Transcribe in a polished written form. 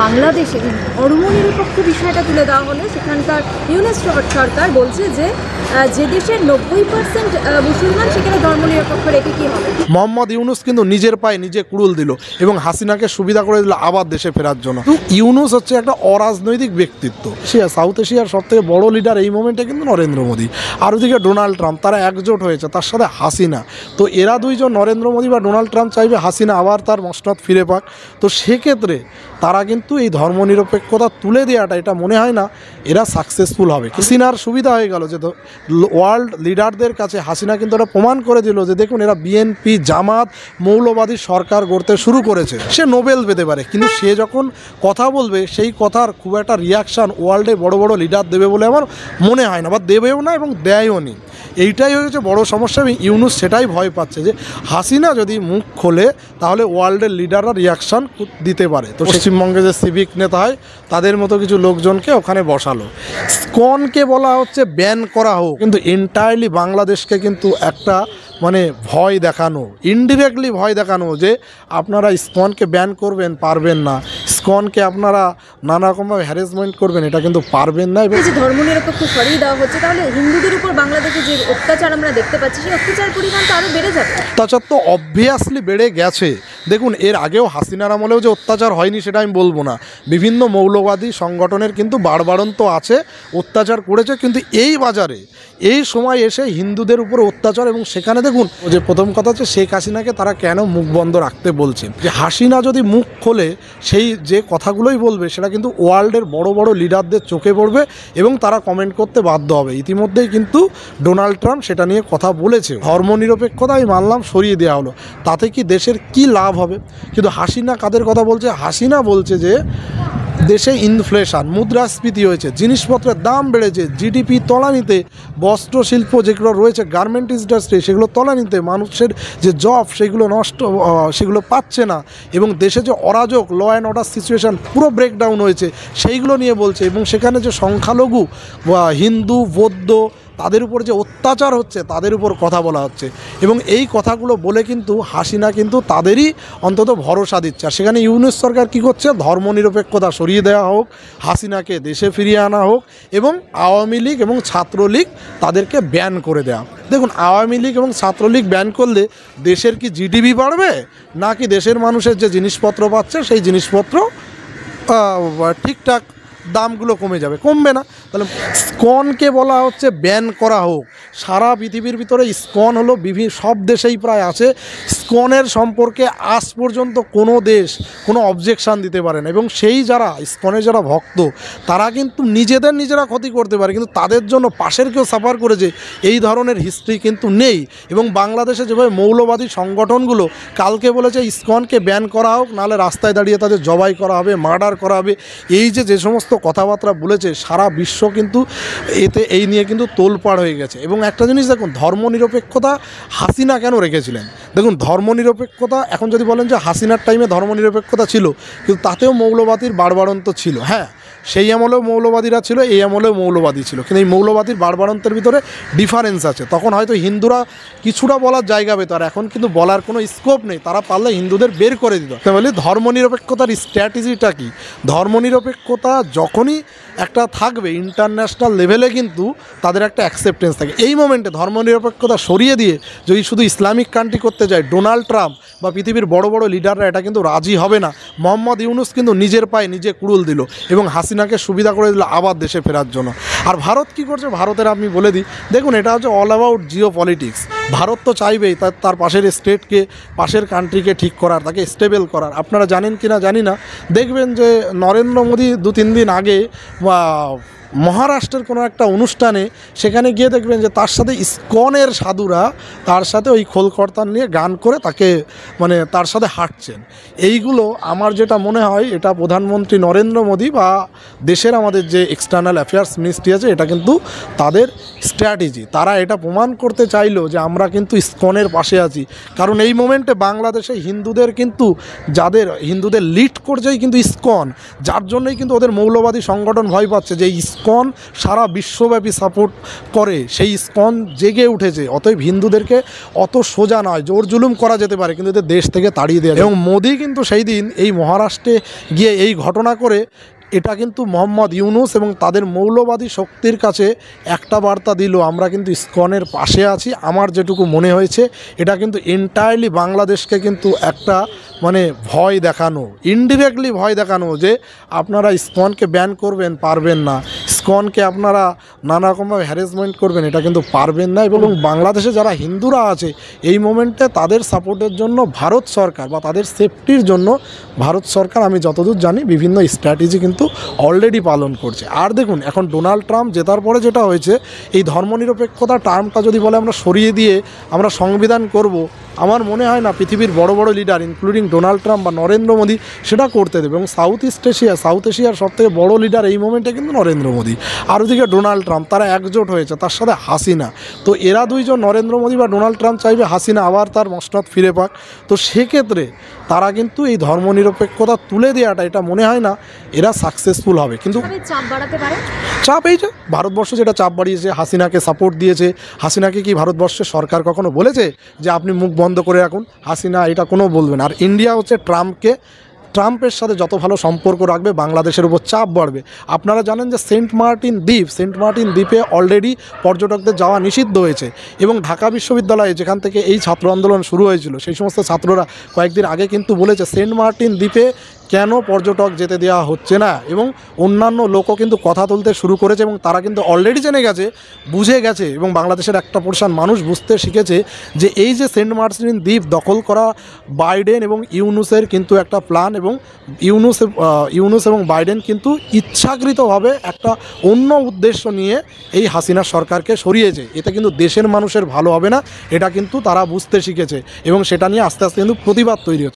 বাংলাদেশে ধর্মনিরপেক্ষ বিষয়টা তুলে দেওয়া হলে সেখানকার ইউনুস সরকার বলছে যে যে দেশের 90% মুসলমান সেখানে ধর্মনিরপেক্ষ রেখে কী হবে। মোহাম্মদ ইউনুস কিন্তু নিজের পায়ে নিজে কুড়ুল দিল এবং হাসিনাকে সুবিধা করে দিল আবার দেশে ফেরার জন্য। ইউনুস হচ্ছে একটা অরাজনৈতিক ব্যক্তিত্ব। সাউথ এশিয়ার সবথেকে বড় লিডার এই মোমেন্টে কিন্তু নরেন্দ্র মোদী, আর ওদিকে ডোনাল্ড ট্রাম্প, তারা একজোট হয়েছে, তার সাথে হাসিনা। তো এরা দুইজন, নরেন্দ্র মোদী বা ডোনাল্ড ট্রাম্প চাইবে হাসিনা আবার তার মসনদ ফিরে পাক। তো সেক্ষেত্রে তারা কিন্তু এই ধর্মনিরপেক্ষতা তুলে দেওয়াটা, এটা মনে হয় না এরা সাকসেসফুল হবে। হাসিনার সুবিধা হয়ে গেল যে ওয়ার্ল্ড লিডারদের কাছে হাসিনা কিন্তু এটা প্রমাণ করে দিল যে দেখুন এরা বিএনপি জামাত মৌলবাদী সরকার গড়তে শুরু করেছে। সে নোবেল পেতে পারে, কিন্তু সে যখন কথা বলবে সেই কথার খুব একটা রিয়াকশান ওয়ার্ল্ডে বড় বড় লিডার দেবে বলে আমার মনে হয় না, বা দেবেও না এবং দেয়ও নি। এইটাই হয়েছে বড় সমস্যা। এবং ইউনুস সেটাই ভয় পাচ্ছে যে হাসিনা যদি মুখ খোলে তাহলে ওয়ার্ল্ডের লিডাররা রিয়াকশান দিতে পারে। তো পশ্চিমবঙ্গে যে সিভিক নেতা হয় তাদের মতো কিছু লোকজনকে ওখানে বসালো। ইসকনকে বলা হচ্ছে ব্যান করা হোক, কিন্তু এন্টায়ারলি বাংলাদেশকে কিন্তু একটা মানে ভয় দেখানো, ইনডিরেক্টলি ভয় দেখানো যে আপনারা ইসকনকে ব্যান করবেন, পারবেন না। ইসকনকে আপনারা নানা রকমভাবে হ্যারাসমেন্ট করবেন, এটা কিন্তু পারবেন না। এবং যে ধর্মনিরপেক্ষ সরিয়ে দেওয়া হচ্ছে, তাহলে হিন্দুদের উপর বাংলাদেশে যে অত্যাচার আমরা দেখতে পাচ্ছি সেই অত্যাচার পরিমাণ তো আরও বেড়ে যাবে। অত্যাচার তো অবভিয়াসলি বেড়ে গেছে। দেখুন এর আগেও হাসিনার আমলেও যে অত্যাচার হয়নি সেটা আমি বলবো না। বিভিন্ন মৌলবাদী সংগঠনের কিন্তু বাড়বাড়ন্ত আছে, অত্যাচার করেছে, কিন্তু এই বাজারে এই সময় এসে হিন্দুদের উপর অত্যাচার। এবং সেখানে দেখুন যে প্রথম কথা হচ্ছে শেখ হাসিনাকে তারা কেন মুখ বন্ধ রাখতে বলছেন, যে হাসিনা যদি মুখ খোলে সেই যে কথাগুলোই বলবে সেটা কিন্তু ওয়ার্ল্ডের বড় বড় লিডারদের চোখে পড়বে এবং তারা কমেন্ট করতে বাধ্য হবে। ইতিমধ্যেই কিন্তু ডোনাল্ড ট্রাম্প সেটা নিয়ে কথা বলেছে। ধর্মনিরপেক্ষতা আমি মানলাম সরিয়ে দেওয়া হলো, তাতে কি দেশের কি লাভ হবে? কিন্তু হাসিনা কাদের কথা বলছে? হাসিনা বলছে যে দেশে ইনফ্লেশন, মুদ্রাস্ফীতি হয়েছে, জিনিসপত্রের দাম বেড়েছে, জিডিপি তলানিতে, বস্ত্র শিল্প যেগুলো রয়েছে, গার্মেন্ট ইন্ডাস্ট্রি সেগুলো তলানিতে, মানুষের যে জব সেগুলো নষ্ট, সেগুলো পাচ্ছে না, এবং দেশে যে অরাজক ল অ্যান্ড অর্ডার সিচুয়েশান পুরো ব্রেকডাউন হয়েছে সেইগুলো নিয়ে বলছে। এবং সেখানে যে সংখ্যালঘু হিন্দু বৌদ্ধ তাদের উপর যে অত্যাচার হচ্ছে তাদের উপর কথা বলা হচ্ছে। এবং এই কথাগুলো বলে কিন্তু হাসিনা কিন্তু তাদেরই অন্তত ভরসা দিচ্ছে। আর সেখানে ইউনুস সরকার কী করছে? ধর্মনিরপেক্ষতা সরিয়ে দেওয়া হোক, হাসিনাকে দেশে ফিরিয়ে আনা হোক, এবং আওয়ামী লীগ এবং ছাত্রলীগ তাদেরকে ব্যান করে দেওয়া। দেখুন আওয়ামী লীগ এবং ছাত্রলীগ ব্যান করলে দেশের কি জিডিপি বাড়বে, নাকি দেশের মানুষের যে জিনিসপত্র পাচ্ছে সেই জিনিসপত্র ঠিকঠাক দামগুলো কমে যাবে? কমবে না। তাহলে ইসকনকে বলা হচ্ছে ব্যান করা হোক। সারা পৃথিবীর ভিতরে ইসকন হলো সব দেশেই প্রায় আছে। ইসকনের সম্পর্কে আজ পর্যন্ত কোনো দেশ কোনো অবজেকশান দিতে পারে না। এবং সেই যারা ইসকনের যারা ভক্ত তারা কিন্তু নিজেরা ক্ষতি করতে পারে, কিন্তু তাদের জন্য পাশের কেউ সাফার করেছে এই ধরনের হিস্ট্রি কিন্তু নেই। এবং বাংলাদেশে যেভাবে মৌলবাদী সংগঠনগুলো কালকে বলেছে ইসকনকে ব্যান করা হোক, নাহলে রাস্তায় দাঁড়িয়ে তাদের জবাই করা হবে, মার্ডার করা হবে, এই যে সমস্ত কথাবার্তা বলেছে সারা বিশ্ব কিন্তু এই নিয়ে কিন্তু তোলপাড় হয়ে গেছে। এবং একটা জিনিস দেখুন, ধর্মনিরপেক্ষতা হাসিনা কেন রেখেছিলেন? দেখুন ধর্মনিরপেক্ষতা, এখন যদি বলেন যে হাসিনার টাইমে ধর্মনিরপেক্ষতা ছিল, কিন্তু তাতেও মৌলবাদীর বাড়বাড়ন্ত ছিল। হ্যাঁ, সেই আমলেও মৌলবাদীরা ছিল, এই আমলেও মৌলবাদী ছিল, কিন্তু এই মৌলবাদীর বাড়বাড়ন্তের ভিতরে ডিফারেন্স আছে। তখন হয়তো হিন্দুরা কিছুটা বলার জায়গা পেত, আর এখন কিন্তু বলার কোনো স্কোপ নেই। তারা পারলে হিন্দুদের বের করে দিত। তাহলে ধর্মনিরপেক্ষতার স্ট্র্যাটেজিটা কি? ধর্মনিরপেক্ষতা যখনই একটা থাকবে ইন্টারন্যাশনাল লেভেলে কিন্তু তাদের একটা অ্যাকসেপ্টেন্স থাকে। এই মোমেন্টে ধর্মনিরপেক্ষতা সরিয়ে দিয়ে যদি শুধু ইসলামিক কান্ট্রি করতে যায় ডোনাল্ড ট্রাম্প বা পৃথিবীর বড় বড় লিডাররা, এটা কিন্তু রাজি হবে না। মোহাম্মদ ইউনুস কিন্তু নিজের পায়ে নিজে কুড়ুল দিল এবং হাসিনাকে সুবিধা করে দিল আবার দেশে ফেরার জন্য। আর ভারত কি করছে? ভারতের আমি বলে দিই, দেখুন এটা হচ্ছে all about Jio politics. Bharat তো চাইবেই তার পাশের স্টেটকে, পাশের কান্ট্রিকে ঠিক করার, তাকে স্টেবল করার। আপনারা জানেন কি না জানি না, দেখবেন যে নরেন্দ্র মোদী 2-3 দিন আগে মহারাষ্ট্রের কোনো একটা অনুষ্ঠানে সেখানে গিয়ে দেখবেন যে তার সাথে ইসকনের সাধুরা তার সাথে ওই খোলকর্তান নিয়ে গান করে তাকে মানে তার সাথে হাঁটছেন। এইগুলো আমার যেটা মনে হয় এটা প্রধানমন্ত্রী নরেন্দ্র মোদী বা দেশের আমাদের যে এক্সটার্নাল অ্যাফেয়ার্স মিনিস্ট্রি আছে এটা কিন্তু তাদের স্ট্র্যাটেজি। তারা এটা প্রমাণ করতে চাইলো যে আমরা কিন্তু ইসকনের পাশে আছি। কারণ এই মোমেন্টে বাংলাদেশে হিন্দুদের কিন্তু হিন্দুদের লিড করছেই কিন্তু ইসকন, যার জন্যই কিন্তু ওদের মৌলবাদী সংগঠন ভয় পাচ্ছে যে ইসকন ইসকন সারা বিশ্বব্যাপী সাপোর্ট করে, সেই ইসকন জেগে উঠেছে। অতএব হিন্দুদেরকে অত সোজা নয়, জোর জুলুম করা যেতে পারে কিন্তু এদের দেশ থেকে তাড়িয়ে দেওয়া। এবং মোদি কিন্তু সেই দিন এই মহারাষ্ট্রে গিয়ে এই ঘটনা করে এটা কিন্তু মোহাম্মদ ইউনুস এবং তাদের মৌলবাদী শক্তির কাছে একটা বার্তা দিল, আমরা কিন্তু ইসকনের পাশে আছি। আমার যেটুকু মনে হয়েছে এটা কিন্তু এন্টায়ারলি বাংলাদেশকে কিন্তু একটা মানে ভয় দেখানো, ইনডিরেক্টলি ভয় দেখানো যে আপনারা ইসকনকে ব্যান করবেন, পারবেন না। ইসকনকে আপনারা নানা রকমভাবে হ্যারাসমেন্ট করবেন, এটা কিন্তু পারবেন না। এবং বাংলাদেশে যারা হিন্দুরা আছে এই মোমেন্টে তাদের সাপোর্টের জন্য ভারত সরকার বা তাদের সেফটির জন্য ভারত সরকার আমি যতদূর জানি বিভিন্ন স্ট্র্যাটেজি কিন্তু অলরেডি পালন করছে। আর দেখুন এখন ডোনাল্ড ট্রাম্প জেতার পরে যেটা হয়েছে, এই ধর্মনিরপেক্ষতা টার্মটা যদি বলে আমরা সরিয়ে দিয়ে আমরা সংবিধান করব, আমার মনে হয় না পৃথিবীর বড় বড় লিডার ইনক্লুডিং ডোনাল্ড ট্রাম্প বা নরেন্দ্র মোদী সেটা করতে দেবে। এবং সাউথ এশিয়ার সবথেকে বড় লিডার এই মোমেন্টে কিন্তু নরেন্দ্র মোদী, আর ওদিকে ডোনাল্ড ট্রাম্প, তারা একজোট হয়েছে, তার সাথে হাসিনা। তো এরা দুইজন নরেন্দ্র মোদী বা ডোনাল্ড ট্রাম্প চাইবে হাসিনা আবার তার মসনদ ফিরে পাক। তো সেক্ষেত্রে তারা কিন্তু এই ধর্মনিরপেক্ষতা তুলে দেওয়াটা এটা মনে হয় না এরা সাকসেসফুল হবে। কিন্তু চাপ বাড়াতে পারে, চাপ এই যে ভারতবর্ষ যেটা চাপ বাড়িয়েছে, হাসিনাকে সাপোর্ট দিয়েছে। হাসিনাকে কি ভারতবর্ষের সরকার কখনো বলেছে যে আপনি মুখ বন্ধ করে রাখুন? হাসিনা এটা কোনো বলবেন। আর ইন্ডিয়া হচ্ছে ট্রাম্পের সাথে যত ভালো সম্পর্ক রাখবে বাংলাদেশের উপর চাপ বাড়বে। আপনারা জানেন যে সেন্ট মার্টিন দ্বীপে অলরেডি পর্যটকদের যাওয়া নিষিদ্ধ হয়েছে। এবং ঢাকা বিশ্ববিদ্যালয়ে যেখান থেকে এই ছাত্র আন্দোলন শুরু হয়েছিল সেই সমস্ত ছাত্ররা কয়েকদিন আগে কিন্তু বলেছে সেন্ট মার্টিন দ্বীপে কেন পর্যটক যেতে দেওয়া হচ্ছে না। এবং অন্যান্য লোকও কিন্তু কথা তুলতে শুরু করেছে এবং তারা কিন্তু অলরেডি জেনে গেছে, বুঝে গেছে। এবং বাংলাদেশের একটা পোর্শন মানুষ বুঝতে শিখেছে যে এই যে সেন্ট মার্টিন দ্বীপ দখল করা বাইডেন এবং ইউনুসের কিন্তু একটা প্ল্যান। এবং ইউনুস এবং বাইডেন কিন্তু ইচ্ছাকৃতভাবে একটা অন্য উদ্দেশ্য নিয়ে এই হাসিনা সরকারকে সরিয়েছে। এতে কিন্তু দেশের মানুষের ভালো হবে না, এটা কিন্তু তারা বুঝতে শিখেছে এবং সেটা নিয়ে আস্তে আস্তে কিন্তু প্রতিবাদ তৈরি হচ্ছে।